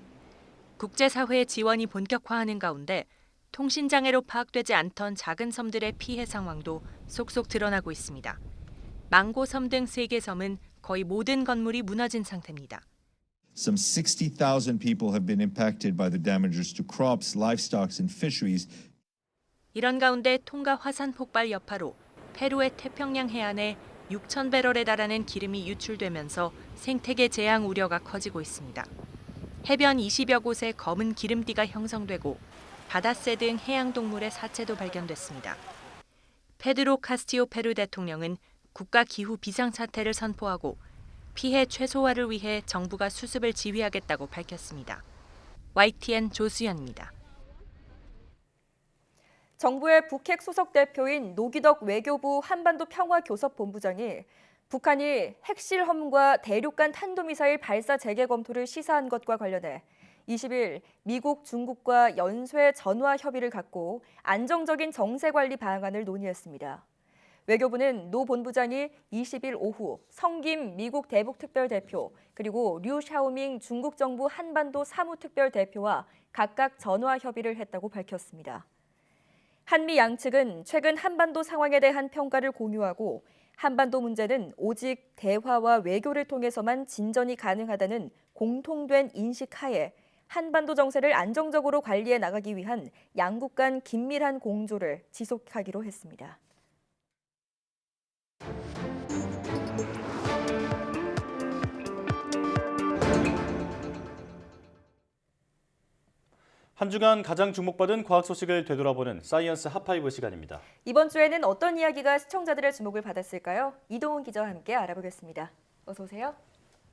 국제사회의 지원이 본격화하는 가운데 통신장애로 파악되지 않던 작은 섬들의 피해 상황도 속속 드러나고 있습니다. 망고섬 등 3개 섬은 거의 모든 건물이 무너진 상태입니다. Some 60,000 people have been impacted by the damages to crops, livestock and fisheries. 이런 가운데 통가 화산 폭발 여파로 페루의 태평양 해안에 6,000배럴에 달하는 기름이 유출되면서 생태계 재앙 우려가 커지고 있습니다. 해변 20여 곳에 검은 기름띠가 형성되고 바다새 등 해양 동물의 사체도 발견됐습니다. 페드로 카스티오 페루 대통령은 국가 기후 비상사태를 선포하고 피해 최소화를 위해 정부가 수습을 지휘하겠다고 밝혔습니다. YTN 조수연입니다. 정부의 북핵 수석 대표인 노기덕 외교부 한반도 평화교섭본부장이 북한이 핵실험과 대륙간 탄도미사일 발사 재개 검토를 시사한 것과 관련해 20일 미국, 중국과 연쇄 전화 협의를 갖고 안정적인 정세관리 방안을 논의했습니다. 외교부는 노 본부장이 20일 오후 성김 미국 대북특별대표 그리고 류 샤오밍 중국 정부 한반도 사무특별대표와 각각 전화 협의를 했다고 밝혔습니다. 한미 양측은 최근 한반도 상황에 대한 평가를 공유하고 한반도 문제는 오직 대화와 외교를 통해서만 진전이 가능하다는 공통된 인식 하에 한반도 정세를 안정적으로 관리해 나가기 위한 양국 간 긴밀한 공조를 지속하기로 했습니다. 한 주간 가장 주목받은 과학 소식을 되돌아보는 사이언스 핫5 시간입니다. 이번 주에는 어떤 이야기가 시청자들의 주목을 받았을까요? 이동훈 기자와 함께 알아보겠습니다. 어서 오세요.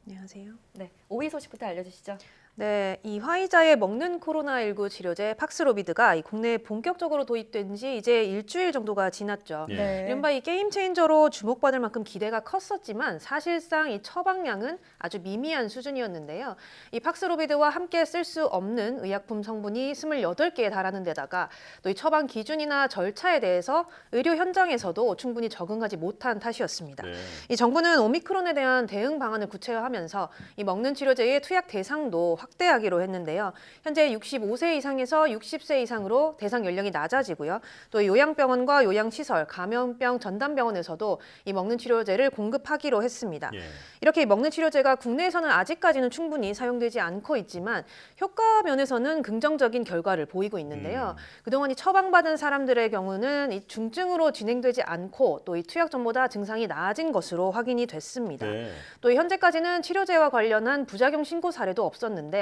안녕하세요. 네, 5위 소식부터 알려주시죠. 네, 이 화이자의 먹는 코로나19 치료제 팍스로비드가 국내에 본격적으로 도입된 지 이제 일주일 정도가 지났죠. 네. 이른바 이 게임 체인저로 주목받을 만큼 기대가 컸었지만 사실상 이 처방량은 아주 미미한 수준이었는데요. 이 팍스로비드와 함께 쓸 수 없는 의약품 성분이 28개에 달하는 데다가 또 이 처방 기준이나 절차에 대해서 의료 현장에서도 충분히 적응하지 못한 탓이었습니다. 네. 이 정부는 오미크론에 대한 대응 방안을 구체화하면서 이 먹는 치료제의 투약 대상도 확대하기로 했는데요. 현재 65세 이상에서 60세 이상으로 대상 연령이 낮아지고요. 또 요양병원과 요양시설, 감염병 전담병원에서도 이 먹는 치료제를 공급하기로 했습니다. 예. 이렇게 먹는 치료제가 국내에서는 아직까지는 충분히 사용되지 않고 있지만 효과 면에서는 긍정적인 결과를 보이고 있는데요. 그동안 이 처방받은 사람들의 경우는 이 중증으로 진행되지 않고 또 이 투약 전보다 증상이 나아진 것으로 확인이 됐습니다. 네. 또 현재까지는 치료제와 관련한 부작용 신고 사례도 없었는데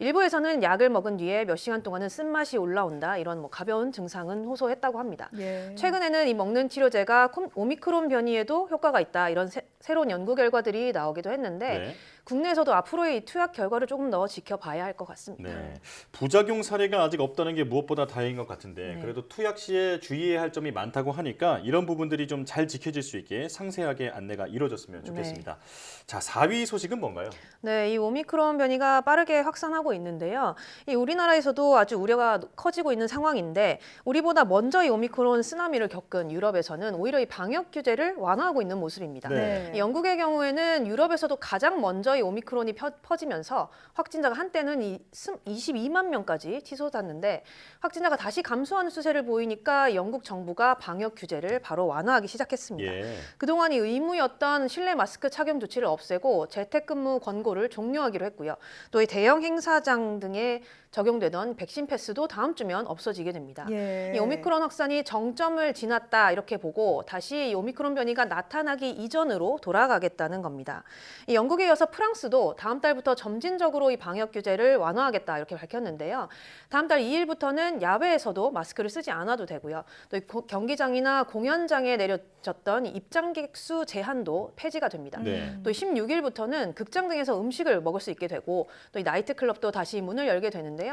일부에서는 약을 먹은 뒤에 몇 시간 동안은 쓴맛이 올라온다 이런 가벼운 증상은 호소했다고 합니다. 예. 최근에는 이 먹는 치료제가 오미크론 변이에도 효과가 있다 이런 새로운 연구 결과들이 나오기도 했는데 네. 국내에서도 앞으로의 투약 결과를 조금 더 지켜봐야 할 것 같습니다. 네. 부작용 사례가 아직 없다는 게 무엇보다 다행인 것 같은데 네. 그래도 투약 시에 주의해야 할 점이 많다고 하니까 이런 부분들이 좀 잘 지켜질 수 있게 상세하게 안내가 이루어졌으면 좋겠습니다. 자, 4위 소식은 뭔가요? 네, 이 오미크론 변이가 빠르게 확산하고 있는데요. 이 우리나라에서도 아주 우려가 커지고 있는 상황인데 우리보다 먼저 이 오미크론 쓰나미를 겪은 유럽에서는 오히려 이 방역 규제를 완화하고 있는 모습입니다. 네. 이 영국의 경우에는 유럽에서도 가장 먼저 이 오미크론이 퍼지면서 확진자가 한때는 22만 명까지 치솟았는데 확진자가 다시 감소하는 추세를 보이니까 영국 정부가 방역 규제를 바로 완화하기 시작했습니다. 예. 그동안 이 의무였던 실내 마스크 착용 조치를 없애고 재택근무 권고를 종료하기로 했고요. 또 이 대형 행사장 등에 적용되던 백신 패스도 다음 주면 없어지게 됩니다. 예. 이 오미크론 확산이 정점을 지났다 이렇게 보고 다시 이 오미크론 변이가 나타나기 이전으로 돌아가겠다는 겁니다. 이 영국에 이어서 프랑스도 다음 달부터 점진적으로 이 방역 규제를 완화하겠다 이렇게 밝혔는데요. 다음 달 2일부터는 야외에서도 마스크를 쓰지 않아도 되고요. 또 이 경기장이나 공연장에 내려졌던 입장객 수 제한도 폐지가 됩니다. 네. 또 16일부터는 극장 등에서 음식을 먹을 수 있게 되고 또 이 나이트클럽도 다시 문을 열게 되는데요.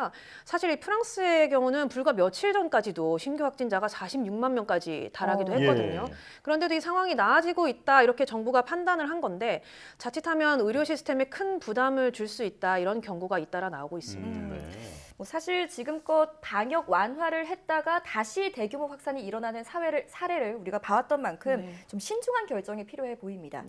사실 이 프랑스의 경우는 불과 며칠 전까지도 신규 확진자가 46만 명까지 달하기도 했거든요. 예. 그런데도 이 상황이 나아지고 있다 이렇게 정부가 판단을 한 건데 자칫하면 의료 시스템에 큰 부담을 줄 수 있다 이런 경고가 잇따라 나오고 있습니다. 네. 뭐 사실 지금껏 방역 완화를 했다가 다시 대규모 확산이 일어나는 사례를 우리가 봐왔던 만큼 좀 신중한 결정이 필요해 보입니다.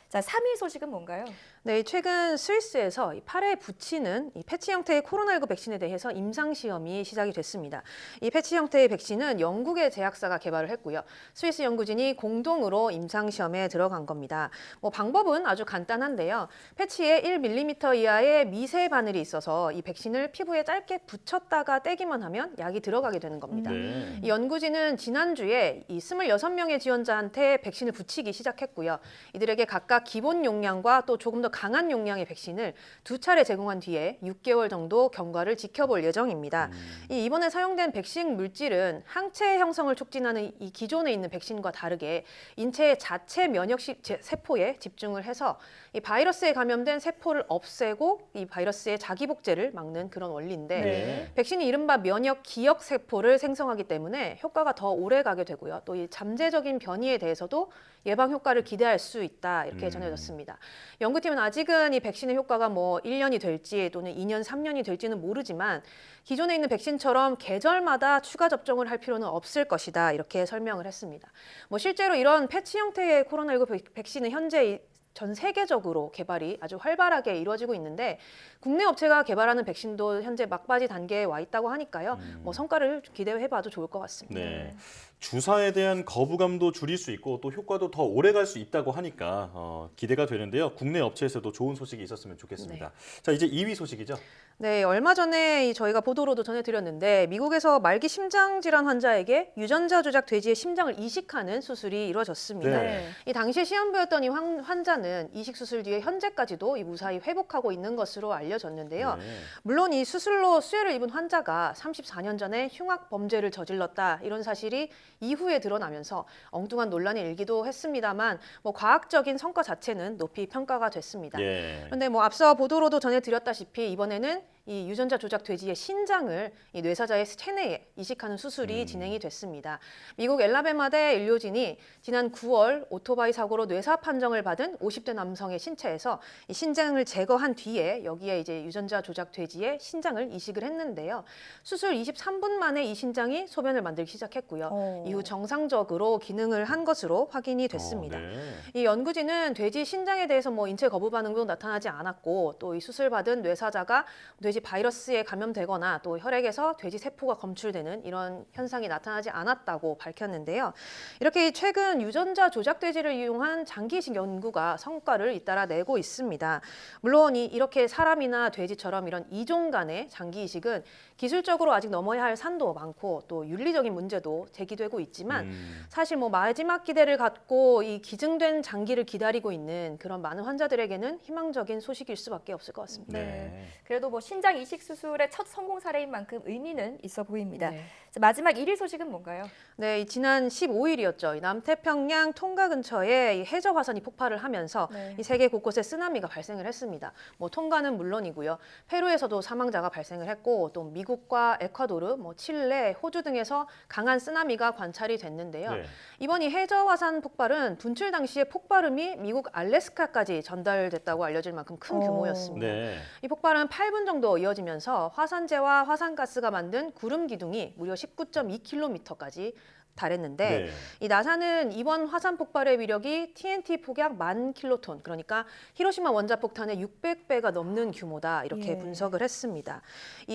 자, 3위 소식은 뭔가요? 네, 최근 스위스에서 이 팔에 붙이는 이 패치 형태의 코로나19 백신에 대해서 임상 시험이 시작이 됐습니다. 이 패치 형태의 백신은 영국의 제약사가 개발을 했고요. 스위스 연구진이 공동으로 임상 시험에 들어간 겁니다. 뭐 방법은 아주 간단한데요. 패치에 1mm 이하의 미세 바늘이 있어서 이 백신을 피부에 짧게 붙였다가 떼기만 하면 약이 들어가게 되는 겁니다. 네. 이 연구진은 지난주에 이 26명의 지원자한테 백신을 붙이기 시작했고요. 이들에게 각각 각각 기본 용량과 또 조금 더 강한 용량의 백신을 2차례 제공한 뒤에 6개월 정도 경과를 지켜볼 예정입니다. 이번에 사용된 백신 물질은 항체 형성을 촉진하는 이 기존에 있는 백신과 다르게 인체의 자체 면역 세포에 집중을 해서 이 바이러스에 감염된 세포를 없애고 이 바이러스의 자기 복제를 막는 그런 원리인데 네. 백신이 이른바 면역 기억 세포를 생성하기 때문에 효과가 더 오래 가게 되고요. 또 이 잠재적인 변이에 대해서도 예방 효과를 기대할 수 있다 이렇게 전해졌습니다. 연구팀은 아직은 이 백신의 효과가 뭐 1년이 될지 또는 2년, 3년이 될지는 모르지만 기존에 있는 백신처럼 계절마다 추가 접종을 할 필요는 없을 것이다 이렇게 설명을 했습니다. 뭐 실제로 이런 패치 형태의 코로나19 백신은 현재 전 세계적으로 개발이 아주 활발하게 이루어지고 있는데 국내 업체가 개발하는 백신도 현재 막바지 단계에 와 있다고 하니까요. 뭐 성과를 기대해봐도 좋을 것 같습니다. 네. 주사에 대한 거부감도 줄일 수 있고 또 효과도 더 오래 갈 수 있다고 하니까 기대가 되는데요. 국내 업체에서도 좋은 소식이 있었으면 좋겠습니다. 네. 자, 이제 2위 소식이죠. 네, 얼마 전에 저희가 보도로도 전해드렸는데 미국에서 말기 심장 질환 환자에게 유전자 조작 돼지의 심장을 이식하는 수술이 이루어졌습니다. 네. 이 당시에 시험부였던 이 환자는 이식 수술 뒤에 현재까지도 이 무사히 회복하고 있는 것으로 알려졌는데요. 네. 물론 이 수술로 수혜를 입은 환자가 34년 전에 흉악 범죄를 저질렀다 이런 사실이 이후에 드러나면서 엉뚱한 논란이 일기도 했습니다만 뭐 과학적인 성과 자체는 높이 평가가 됐습니다. 예. 그런데 뭐 앞서 보도로도 전해드렸다시피 이번에는 이 유전자 조작 돼지의 신장을 이 뇌사자의 체내에 이식하는 수술이 진행이 됐습니다. 미국 엘라베마대 의료진이 지난 9월 오토바이 사고로 뇌사 판정을 받은 50대 남성의 신체에서 이 신장을 제거한 뒤에 여기에 이제 유전자 조작 돼지의 신장을 이식을 했는데요. 수술 23분 만에 이 신장이 소변을 만들기 시작했고요. 이후 정상적으로 기능을 한 것으로 확인이 됐습니다. 네. 이 연구진은 돼지 신장에 대해서 뭐 인체 거부 반응도 나타나지 않았고 또 이 수술받은 뇌사자가 돼지 바이러스에 감염되거나 또 혈액에서 돼지 세포가 검출되는 이런 현상이 나타나지 않았다고 밝혔는데요. 이렇게 최근 유전자 조작 돼지를 이용한 장기 이식 연구가 성과를 잇따라 내고 있습니다. 물론 이렇게 사람이나 돼지처럼 이런 이종 간의 장기 이식은 기술적으로 아직 넘어야 할 산도 많고 또 윤리적인 문제도 제기되고 있지만 사실 뭐 마지막 기대를 갖고 이 기증된 장기를 기다리고 있는 그런 많은 환자들에게는 희망적인 소식일 수밖에 없을 것 같습니다. 네. 그래도 뭐 신장 이식 수술의 첫 성공 사례인 만큼 의미는 있어 보입니다. 네. 자, 마지막 1위 소식은 뭔가요? 네, 지난 15일이었죠. 이 남태평양 통가 근처에 이 해저 화산이 폭발을 하면서 네. 이 세계 곳곳에 쓰나미가 발생을 했습니다. 뭐 통가는 물론이고요. 페루에서도 사망자가 발생을 했고 또 미국과 에콰도르, 뭐 칠레, 호주 등에서 강한 쓰나미가 관찰이 됐는데요. 네. 이번 이 해저 화산 폭발은 분출 당시에 폭발음이 미국 알래스카까지 전달됐다고 알려질 만큼 큰 규모였습니다. 네. 이 폭발은 8분 정도 이어지면서 화산재와 화산가스가 만든 구름 기둥이 무려 19.2km까지 달했는데 네. 이 나사는 이번 화산 폭발의 위력이 TNT 폭약 10,000킬로톤, 그러니까 히로시마 원자폭탄의 600배가 넘는 규모다 이렇게 분석을 했습니다.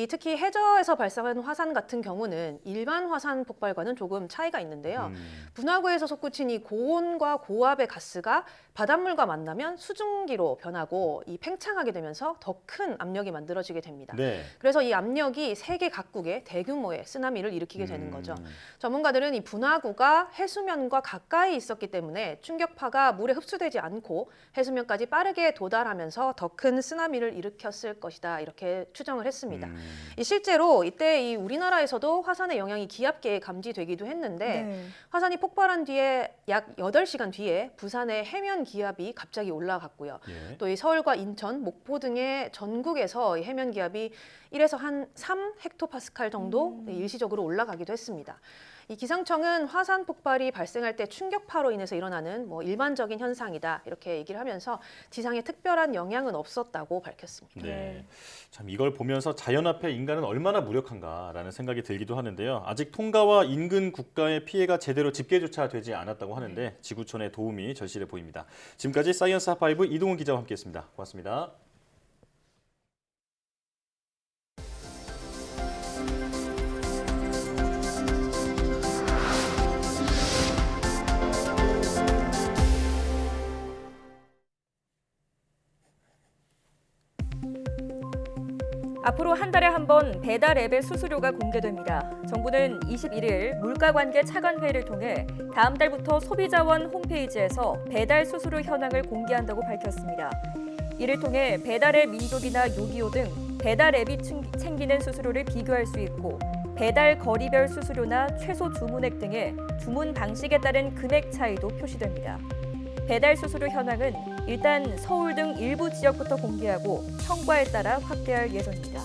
특히 해저에서 발생한 화산 같은 경우는 일반 화산 폭발과는 조금 차이가 있는데요. 분화구에서 솟구친 이 고온과 고압의 가스가 바닷물과 만나면 수증기로 변하고 이 팽창하게 되면서 더 큰 압력이 만들어지게 됩니다. 네. 그래서 이 압력이 세계 각국에 대규모의 쓰나미를 일으키게 되는 거죠. 전문가들은 이 분화구가 해수면과 가까이 있었기 때문에 충격파가 물에 흡수되지 않고 해수면까지 빠르게 도달하면서 더 큰 쓰나미를 일으켰을 것이다 이렇게 추정을 했습니다. 실제로 이때 이 우리나라에서도 화산의 영향이 기압계에 감지되기도 했는데 화산이 폭발한 뒤에 약 8시간 뒤에 부산의 해면 기압이 갑자기 올라갔고요. 예. 또 이 서울과 인천, 목포 등의 전국에서 이 해면 기압이 1에서 한 3헥토파스칼 정도 일시적으로 올라가기도 했습니다. 이 기상청은 화산 폭발이 발생할 때 충격파로 인해서 일어나는 뭐 일반적인 현상이다 이렇게 얘기를 하면서 지상에 특별한 영향은 없었다고 밝혔습니다. 네. 참 이걸 보면서 자연 앞에 인간은 얼마나 무력한가라는 생각이 들기도 하는데요. 아직 통가와 인근 국가의 피해가 제대로 집계조차 되지 않았다고 하는데 지구촌의 도움이 절실해 보입니다. 지금까지 사이언스 핫5 이동훈 기자와 함께했습니다. 고맙습니다. 앞으로 한 달에 한 번 배달 앱의 수수료가 공개됩니다. 정부는 21일 물가관계 차관회의를 통해 다음 달부터 소비자원 홈페이지에서 배달 수수료 현황을 공개한다고 밝혔습니다. 이를 통해 배달의 민족이나 요기요 등 배달 앱이 챙기는 수수료를 비교할 수 있고 배달 거리별 수수료나 최소 주문액 등의 주문 방식에 따른 금액 차이도 표시됩니다. 배달 수수료 현황은 일단 서울 등 일부 지역부터 공개하고 성과에 따라 확대할 예정입니다.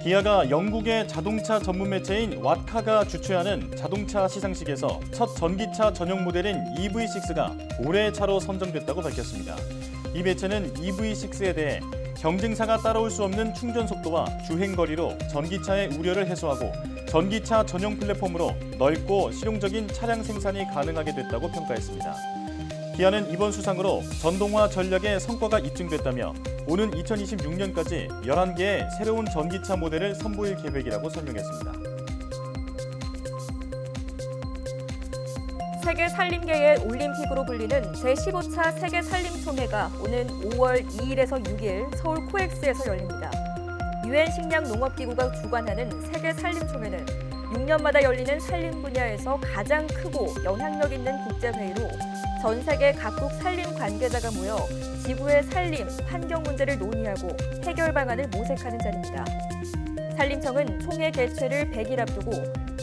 기아가 영국의 자동차 전문 매체인 왓카가 주최하는 자동차 시상식에서 첫 전기차 전용 모델인 EV6가 올해의 차로 선정됐다고 밝혔습니다. 이 매체는 EV6에 대해 경쟁사가 따라올 수 없는 충전 속도와 주행 거리로 전기차의 우려를 해소하고 전기차 전용 플랫폼으로 넓고 실용적인 차량 생산이 가능하게 됐다고 평가했습니다. 기아는 이번 수상으로 전동화 전략의 성과가 입증됐다며 오는 2026년까지 11개의 새로운 전기차 모델을 선보일 계획이라고 설명했습니다. 세계 산림계의 올림픽으로 불리는 제15차 세계 산림총회가 오는 5월 2일에서 6일 서울 코엑스에서 열립니다. 유엔 식량농업기구가 주관하는 세계 산림총회는 6년마다 열리는 산림 분야에서 가장 크고 영향력 있는 국제회의로 전 세계 각국 산림 관계자가 모여 지구의 산림, 환경 문제를 논의하고 해결 방안을 모색하는 자리입니다. 산림청은 총회 개최를 100일 앞두고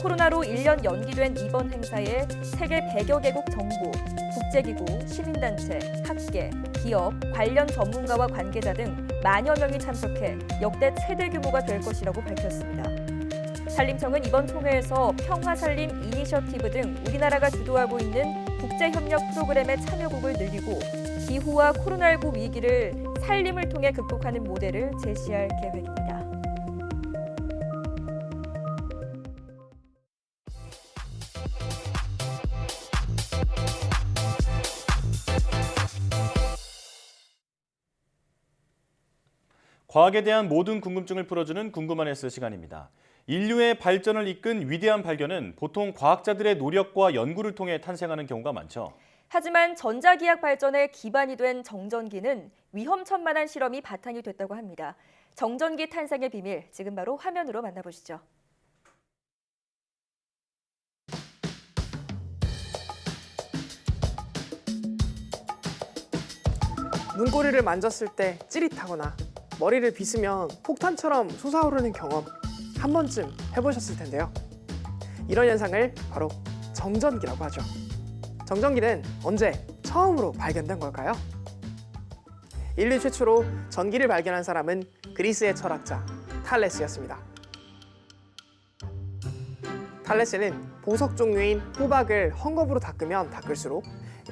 코로나로 1년 연기된 이번 행사에 세계 100여 개국 정부, 국제기구, 시민단체, 학계, 기업, 관련 전문가와 관계자 등 만여 명이 참석해 역대 최대 규모가 될 것이라고 밝혔습니다. 산림청은 이번 총회에서 평화산림 이니셔티브 등 우리나라가 주도하고 있는 국제협력 프로그램의 참여국을 늘리고 기후와 코로나19 위기를 산림을 통해 극복하는 모델을 제시할 계획입니다. 과학에 대한 모든 궁금증을 풀어주는 궁금한 S 시간입니다. 인류의 발전을 이끈 위대한 발견은 보통 과학자들의 노력과 연구를 통해 탄생하는 경우가 많죠. 하지만 전자기학 발전의 기반이 된 정전기는 위험천만한 실험이 바탕이 됐다고 합니다. 정전기 탄생의 비밀, 지금 바로 화면으로 만나보시죠. 문고리를 만졌을 때 찌릿하거나 머리를 빗으면 폭탄처럼 솟아오르는 경험 한 번쯤 해보셨을 텐데요. 이런 현상을 바로 정전기라고 하죠. 정전기는 언제 처음으로 발견된 걸까요? 인류 최초로 전기를 발견한 사람은 그리스의 철학자 탈레스였습니다. 탈레스는 보석 종류인 호박을 헝겊으로 닦으면 닦을수록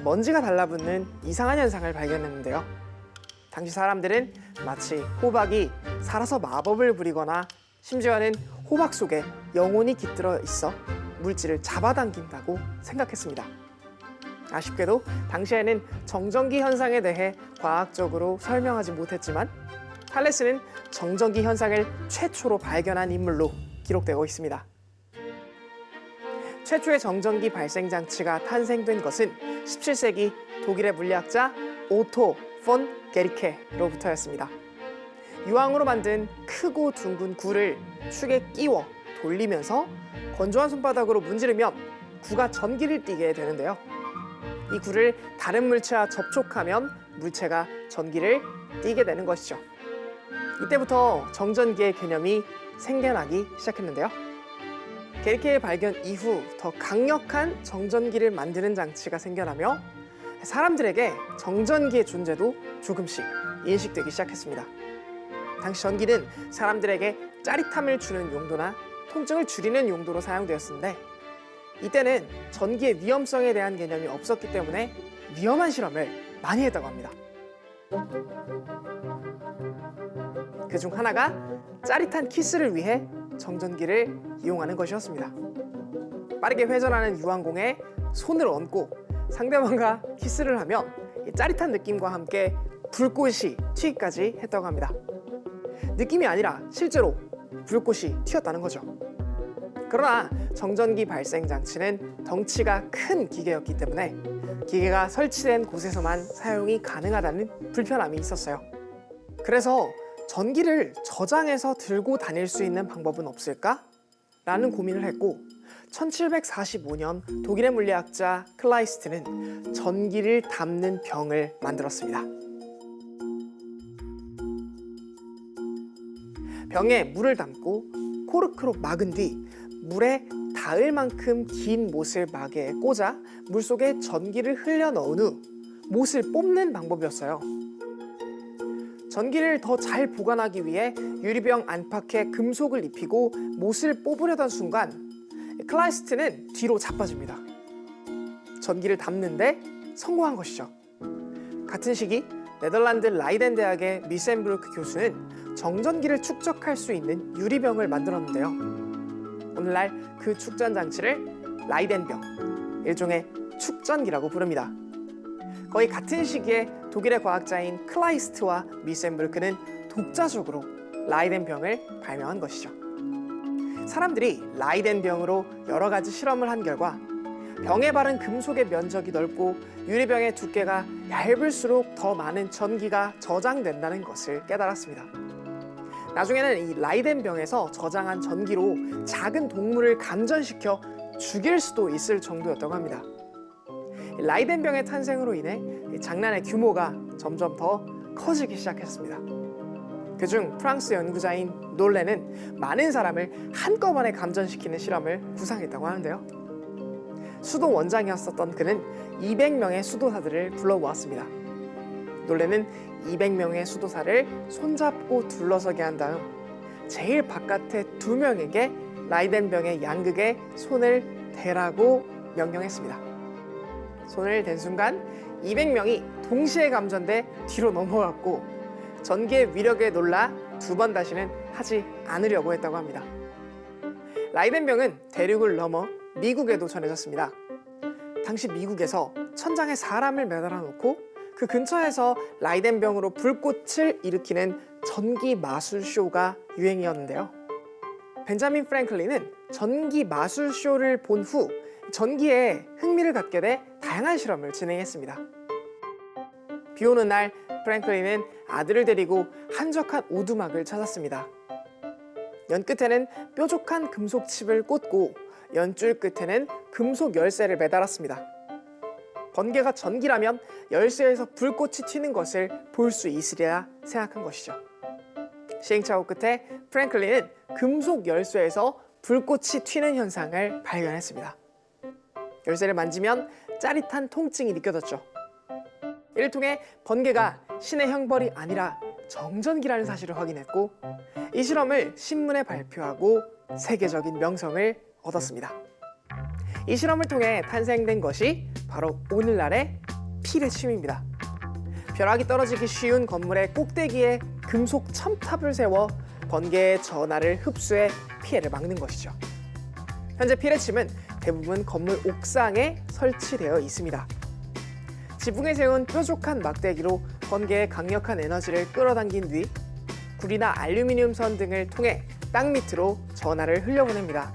먼지가 달라붙는 이상한 현상을 발견했는데요. 당시 사람들은 마치 호박이 살아서 마법을 부리거나 심지어는 호박 속에 영혼이 깃들어 있어 물질을 잡아당긴다고 생각했습니다. 아쉽게도 당시에는 정전기 현상에 대해 과학적으로 설명하지 못했지만 탈레스는 정전기 현상을 최초로 발견한 인물로 기록되고 있습니다. 최초의 정전기 발생 장치가 탄생된 것은 17세기 독일의 물리학자 오토 폰 게리케로부터였습니다. 유황으로 만든 크고 둥근 굴을 축에 끼워 돌리면서 건조한 손바닥으로 문지르면 구가 전기를 띠게 되는데요. 이 굴을 다른 물체와 접촉하면 물체가 전기를 띠게 되는 것이죠. 이때부터 정전기의 개념이 생겨나기 시작했는데요. 게리케의 발견 이후 더 강력한 정전기를 만드는 장치가 생겨나며 사람들에게 정전기의 존재도 조금씩 인식되기 시작했습니다. 당시 전기는 사람들에게 짜릿함을 주는 용도나 통증을 줄이는 용도로 사용되었는데 이때는 전기의 위험성에 대한 개념이 없었기 때문에 위험한 실험을 많이 했다고 합니다. 그중 하나가 짜릿한 키스를 위해 정전기를 이용하는 것이었습니다. 빠르게 회전하는 유황공에 손을 얹고 상대방과 키스를 하면 짜릿한 느낌과 함께 불꽃이 튀기까지 했다고 합니다. 느낌이 아니라 실제로 불꽃이 튀었다는 거죠. 그러나 정전기 발생 장치는 덩치가 큰 기계였기 때문에 기계가 설치된 곳에서만 사용이 가능하다는 불편함이 있었어요. 그래서 전기를 저장해서 들고 다닐 수 있는 방법은 없을까? 라는 고민을 했고 1745년 독일의 물리학자 클라이스트는 전기를 담는 병을 만들었습니다. 병에 물을 담고 코르크로 막은 뒤 물에 닿을 만큼 긴 못을 막에 꽂아 물속에 전기를 흘려 넣은 후 못을 뽑는 방법이었어요. 전기를 더 잘 보관하기 위해 유리병 안팎에 금속을 입히고 못을 뽑으려던 순간 클라이스트는 뒤로 자빠집니다. 전기를 담는데 성공한 것이죠. 같은 시기 네덜란드 라이덴 대학의 미센브루크 교수는 정전기를 축적할 수 있는 유리병을 만들었는데요. 오늘날 그 축전 장치를 라이덴병, 일종의 축전기라고 부릅니다. 거의 같은 시기에 독일의 과학자인 클라이스트와 미센브루크는 독자적으로 라이덴병을 발명한 것이죠. 사람들이 라이덴병으로 여러 가지 실험을 한 결과 병에 바른 금속의 면적이 넓고 유리병의 두께가 얇을수록 더 많은 전기가 저장된다는 것을 깨달았습니다. 나중에는 이 라이덴병에서 저장한 전기로 작은 동물을 감전시켜 죽일 수도 있을 정도였다고 합니다. 라이덴병의 탄생으로 인해 장난의 규모가 점점 더 커지기 시작했습니다. 그중 프랑스 연구자인 놀레는 많은 사람을 한꺼번에 감전시키는 실험을 구상했다고 하는데요. 수도 원장이었었던 그는 200명의 수도사들을 불러모았습니다. 놀레는 200명의 수도사를 손잡고 둘러서게 한 다음 제일 바깥에 2명에게 라이덴병의 양극에 손을 대라고 명령했습니다. 손을 댄 순간 200명이 동시에 감전돼 뒤로 넘어갔고 전기의 위력에 놀라 2번 다시는 하지 않으려고 했다고 합니다. 라이덴병은 대륙을 넘어 미국에도 전해졌습니다. 당시 미국에서 천장에 사람을 매달아 놓고 그 근처에서 라이덴병으로 불꽃을 일으키는 전기 마술쇼가 유행이었는데요. 벤자민 프랭클린은 전기 마술쇼를 본 후 전기에 흥미를 갖게 돼 다양한 실험을 진행했습니다. 비 오는 날 프랭클린은 아들을 데리고 한적한 오두막을 찾았습니다. 연 끝에는 뾰족한 금속 칩을 꽂고 연줄 끝에는 금속 열쇠를 매달았습니다. 번개가 전기라면 열쇠에서 불꽃이 튀는 것을 볼 수 있으리라 생각한 것이죠. 시행착오 끝에 프랭클린은 금속 열쇠에서 불꽃이 튀는 현상을 발견했습니다. 열쇠를 만지면 짜릿한 통증이 느껴졌죠. 이를 통해 번개가 신의 형벌이 아니라 정전기라는 사실을 확인했고 이 실험을 신문에 발표하고 세계적인 명성을 얻었습니다. 이 실험을 통해 탄생된 것이 바로 오늘날의 피레침입니다. 벼락이 떨어지기 쉬운 건물의 꼭대기에 금속 첨탑을 세워 번개의 전하를 흡수해 피해를 막는 것이죠. 현재 피레침은 대부분 건물 옥상에 설치되어 있습니다. 지붕에 세운 뾰족한 막대기로 번개의 강력한 에너지를 끌어당긴 뒤 구리나 알루미늄 선 등을 통해 땅 밑으로 전하를 흘려보냅니다.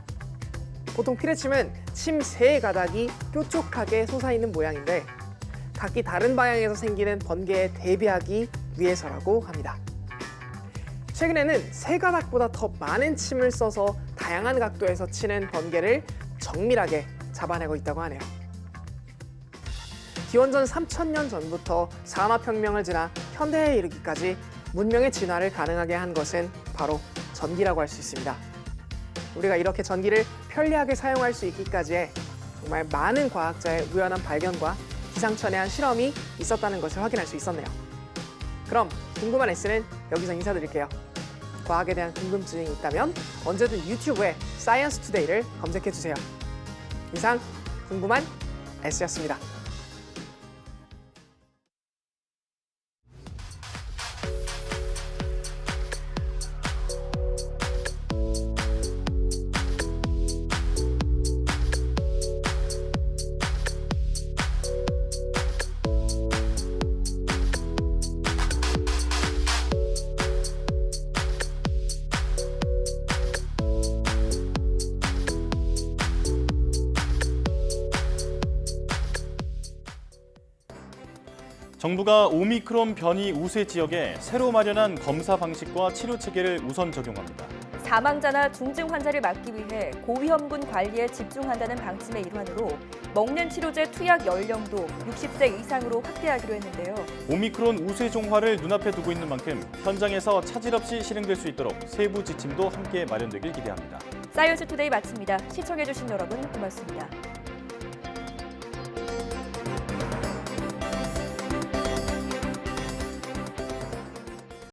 보통 피레침은 침 3가닥이 뾰족하게 솟아있는 모양인데 각기 다른 방향에서 생기는 번개에 대비하기 위해서라고 합니다. 최근에는 3가닥보다 더 많은 침을 써서 다양한 각도에서 치는 번개를 정밀하게 잡아내고 있다고 하네요. 기원전 3000년 전부터 산업혁명을 지나 현대에 이르기까지 문명의 진화를 가능하게 한 것은 바로 전기라고 할 수 있습니다. 우리가 이렇게 전기를 편리하게 사용할 수 있기까지의 정말 많은 과학자의 우연한 발견과 기상천외한 실험이 있었다는 것을 확인할 수 있었네요. 그럼 궁금한 S는 여기서 인사드릴게요. 과학에 대한 궁금증이 있다면 언제든 유튜브에 사이언스 투데이를 검색해주세요. 이상 궁금한 S였습니다. 정부가 오미크론 변이 우세 지역에 새로 마련한 검사 방식과 치료 체계를 우선 적용합니다. 사망자나 중증 환자를 막기 위해 고위험군 관리에 집중한다는 방침의 일환으로 먹는 치료제 투약 연령도 60세 이상으로 확대하기로 했는데요. 오미크론 우세 종화를 눈앞에 두고 있는 만큼 현장에서 차질 없이 실행될 수 있도록 세부 지침도 함께 마련되길 기대합니다. 사이언스 투데이 마칩니다. 시청해주신 여러분 고맙습니다.